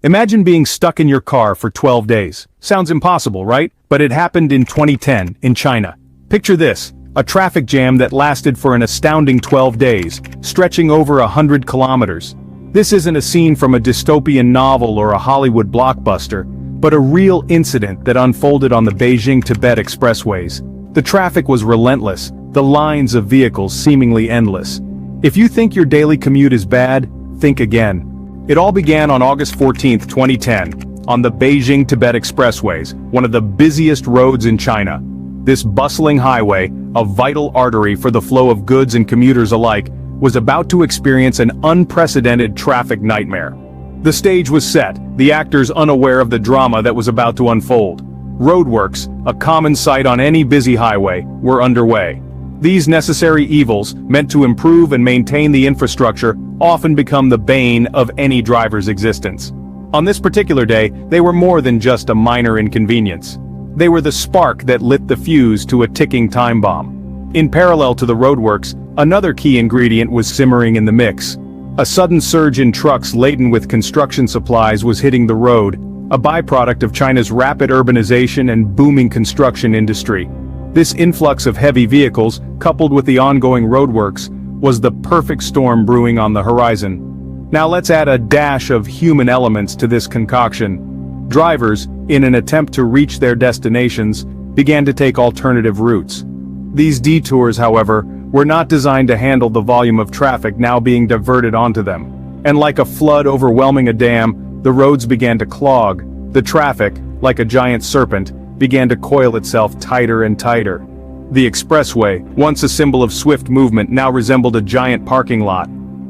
Imagine being stuck in your car for 12 days. Sounds impossible, right? But it happened in 2010, in China. Picture this, a traffic jam that lasted for an astounding 12 days, stretching over 100 kilometers. This isn't a scene from a dystopian novel or a Hollywood blockbuster, but a real incident that unfolded on the Beijing-Tibet expressways. The traffic was relentless, the lines of vehicles seemingly endless. If you think your daily commute is bad, think again. It all began on August 14, 2010, on the Beijing-Tibet expressways, one of the busiest roads in China. This bustling highway, a vital artery for the flow of goods and commuters alike, was about to experience an unprecedented traffic nightmare. The stage was set, the actors unaware of the drama that was about to unfold. Roadworks, a common sight on any busy highway, were underway. These necessary evils, meant to improve and maintain the infrastructure, often become the bane of any driver's existence. On this particular day, they were more than just a minor inconvenience. They were the spark that lit the fuse to a ticking time bomb. In parallel to the roadworks, another key ingredient was simmering in the mix. A sudden surge in trucks laden with construction supplies was hitting the road, a byproduct of China's rapid urbanization and booming construction industry. This influx of heavy vehicles, coupled with the ongoing roadworks, was the perfect storm brewing on the horizon. Now let's add a dash of human elements to this concoction. Drivers, in an attempt to reach their destinations, began to take alternative routes. These detours, however, were not designed to handle the volume of traffic now being diverted onto them. And like a flood overwhelming a dam, the roads began to clog. The traffic, like a giant serpent, began to coil itself tighter and tighter. The expressway, once a symbol of swift movement, now resembled a giant parking lot.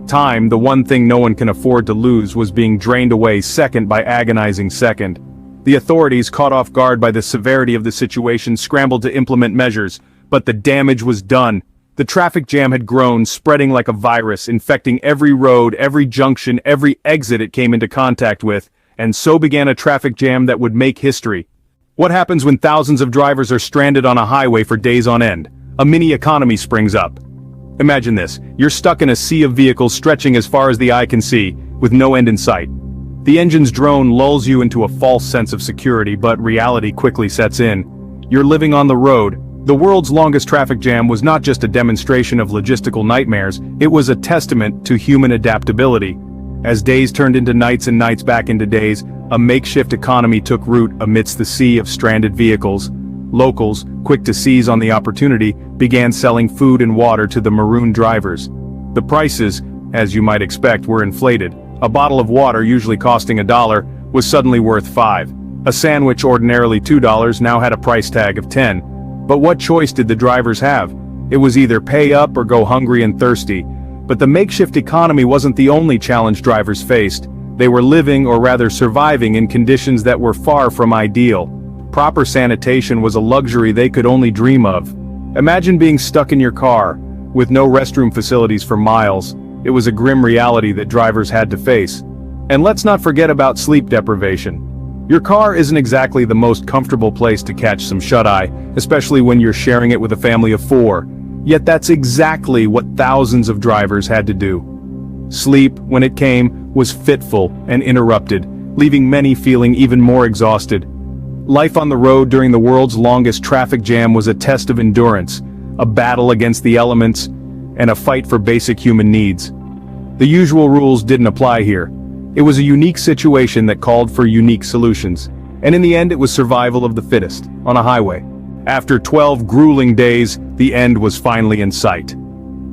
Time, the one thing no one can afford to lose, was being drained away second by agonizing second. The authorities, caught off guard by the severity of the situation, scrambled to implement measures, but the damage was done. The traffic jam had grown, spreading like a virus, infecting every road, every junction, every exit it came into contact with, and so began a traffic jam that would make history. What happens when thousands of drivers are stranded on a highway for days on end? A mini economy springs up. Imagine this, you're stuck in a sea of vehicles stretching as far as the eye can see, with no end in sight. The engine's drone lulls you into a false sense of security, but reality quickly sets in. You're living on the road. The world's longest traffic jam was not just a demonstration of logistical nightmares, it was a testament to human adaptability. As days turned into nights and nights back into days, a makeshift economy took root amidst the sea of stranded vehicles. Locals, quick to seize on the opportunity, began selling food and water to the marooned drivers. The prices, as you might expect, were inflated. A bottle of water, usually costing $1, was suddenly worth $5. A sandwich, ordinarily $2, now had a price tag of $10. But what choice did the drivers have? It was either pay up or go hungry and thirsty. But the makeshift economy wasn't the only challenge drivers faced. They were living, or rather surviving, in conditions that were far from ideal. Proper sanitation was a luxury they could only dream of. Imagine being stuck in your car, with no restroom facilities for miles. It was a grim reality that drivers had to face. And let's not forget about sleep deprivation. Your car isn't exactly the most comfortable place to catch some shut-eye, especially when you're sharing it with a family of 4. Yet that's exactly what thousands of drivers had to do. Sleep, when it came, was fitful and interrupted, leaving many feeling even more exhausted. Life on the road during the world's longest traffic jam was a test of endurance, a battle against the elements, and a fight for basic human needs. The usual rules didn't apply here. It was a unique situation that called for unique solutions, and in the end it was survival of the fittest, on a highway. After 12 grueling days, the end was finally in sight.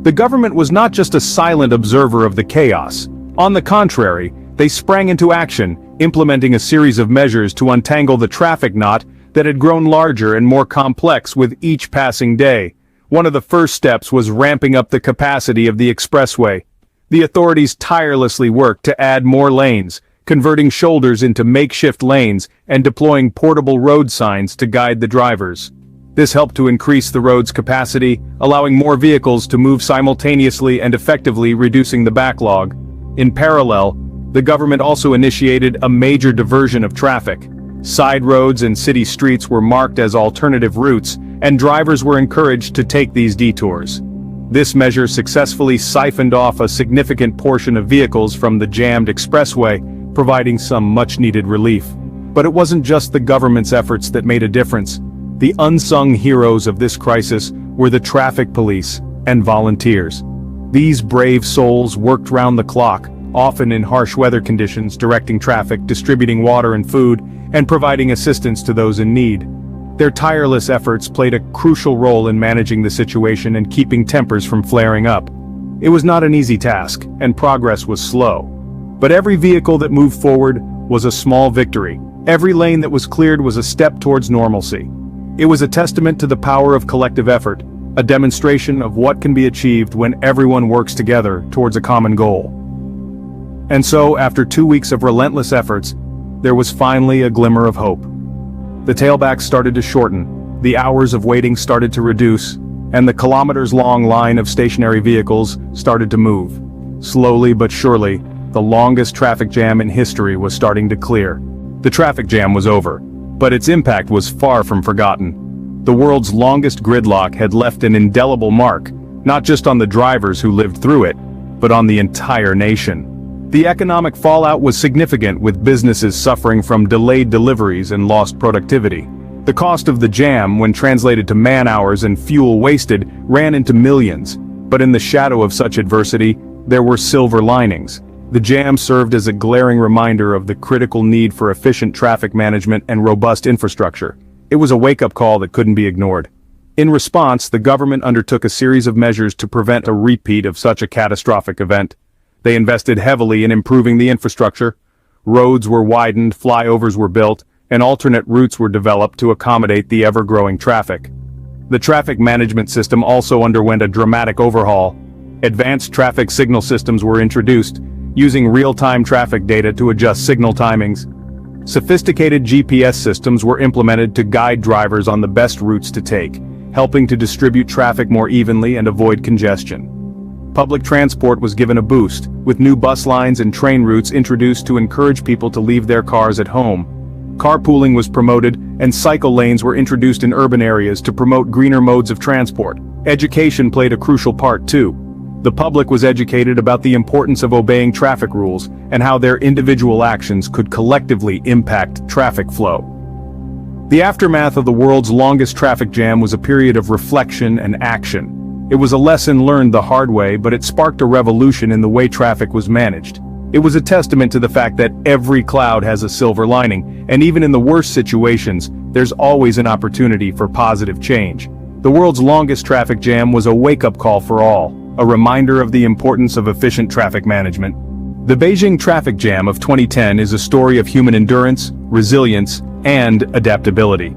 The government was not just a silent observer of the chaos. On the contrary, they sprang into action, implementing a series of measures to untangle the traffic knot that had grown larger and more complex with each passing day. One of the first steps was ramping up the capacity of the expressway. The authorities tirelessly worked to add more lanes, converting shoulders into makeshift lanes and deploying portable road signs to guide the drivers. This helped to increase the road's capacity, allowing more vehicles to move simultaneously and effectively reducing the backlog. In parallel, the government also initiated a major diversion of traffic. Side roads and city streets were marked as alternative routes, and drivers were encouraged to take these detours. This measure successfully siphoned off a significant portion of vehicles from the jammed expressway, providing some much-needed relief. But it wasn't just the government's efforts that made a difference. The unsung heroes of this crisis were the traffic police and volunteers. These brave souls worked round the clock, often in harsh weather conditions, directing traffic, distributing water and food, and providing assistance to those in need. Their tireless efforts played a crucial role in managing the situation and keeping tempers from flaring up. It was not an easy task, and progress was slow. But every vehicle that moved forward was a small victory. Every lane that was cleared was a step towards normalcy. It was a testament to the power of collective effort, a demonstration of what can be achieved when everyone works together towards a common goal. And so, after 2 weeks of relentless efforts, there was finally a glimmer of hope. The tailbacks started to shorten, the hours of waiting started to reduce, and the kilometers-long line of stationary vehicles started to move. Slowly but surely, the longest traffic jam in history was starting to clear. The traffic jam was over, but its impact was far from forgotten. The world's longest gridlock had left an indelible mark, not just on the drivers who lived through it, but on the entire nation. The economic fallout was significant, with businesses suffering from delayed deliveries and lost productivity. The cost of the jam, when translated to man-hours and fuel wasted, ran into millions. But in the shadow of such adversity, there were silver linings. The jam served as a glaring reminder of the critical need for efficient traffic management and robust infrastructure. It was a wake-up call that couldn't be ignored. In response, the government undertook a series of measures to prevent a repeat of such a catastrophic event. They invested heavily in improving the infrastructure. Roads were widened, flyovers were built, and alternate routes were developed to accommodate the ever-growing traffic. The traffic management system also underwent a dramatic overhaul. Advanced traffic signal systems were introduced, using real-time traffic data to adjust signal timings. Sophisticated GPS systems were implemented to guide drivers on the best routes to take, helping to distribute traffic more evenly and avoid congestion. Public transport was given a boost, with new bus lines and train routes introduced to encourage people to leave their cars at home. Carpooling was promoted, and cycle lanes were introduced in urban areas to promote greener modes of transport. Education played a crucial part too. The public was educated about the importance of obeying traffic rules and how their individual actions could collectively impact traffic flow. The aftermath of the world's longest traffic jam was a period of reflection and action. It was a lesson learned the hard way, but it sparked a revolution in the way traffic was managed. It was a testament to the fact that every cloud has a silver lining, and even in the worst situations, there's always an opportunity for positive change. The world's longest traffic jam was a wake-up call for all, a reminder of the importance of efficient traffic management. The Beijing traffic jam of 2010 is a story of human endurance, resilience, and adaptability.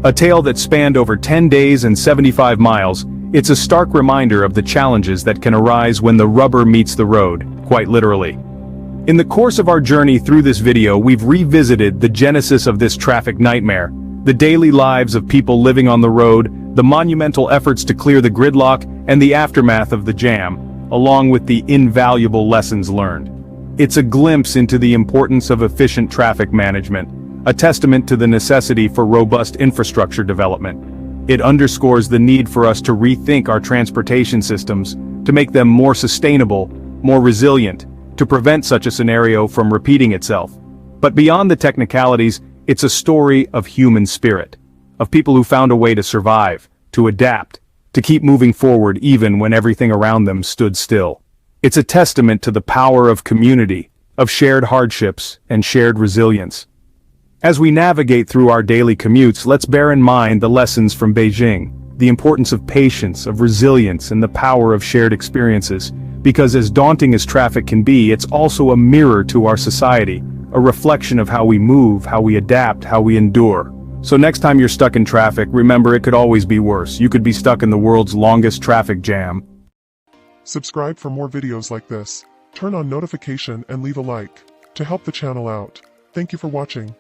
A tale that spanned over 10 days and 75 miles, it's a stark reminder of the challenges that can arise when the rubber meets the road, quite literally. In the course of our journey through this video, we've revisited the genesis of this traffic nightmare, the daily lives of people living on the road, the monumental efforts to clear the gridlock, and the aftermath of the jam, along with the invaluable lessons learned. It's a glimpse into the importance of efficient traffic management, a testament to the necessity for robust infrastructure development. It underscores the need for us to rethink our transportation systems, to make them more sustainable, more resilient, to prevent such a scenario from repeating itself. But beyond the technicalities, it's a story of human spirit, of people who found a way to survive, to adapt, to keep moving forward even when everything around them stood still. It's a testament to the power of community, of shared hardships and shared resilience. As we navigate through our daily commutes, let's bear in mind the lessons from Beijing, the importance of patience, of resilience, and the power of shared experiences. Because as daunting as traffic can be, it's also a mirror to our society, a reflection of how we move, how we adapt, how we endure. So next time you're stuck in traffic, remember it could always be worse. You could be stuck in the world's longest traffic jam. Subscribe for more videos like this. Turn on notification and leave a like to help the channel out. Thank you for watching.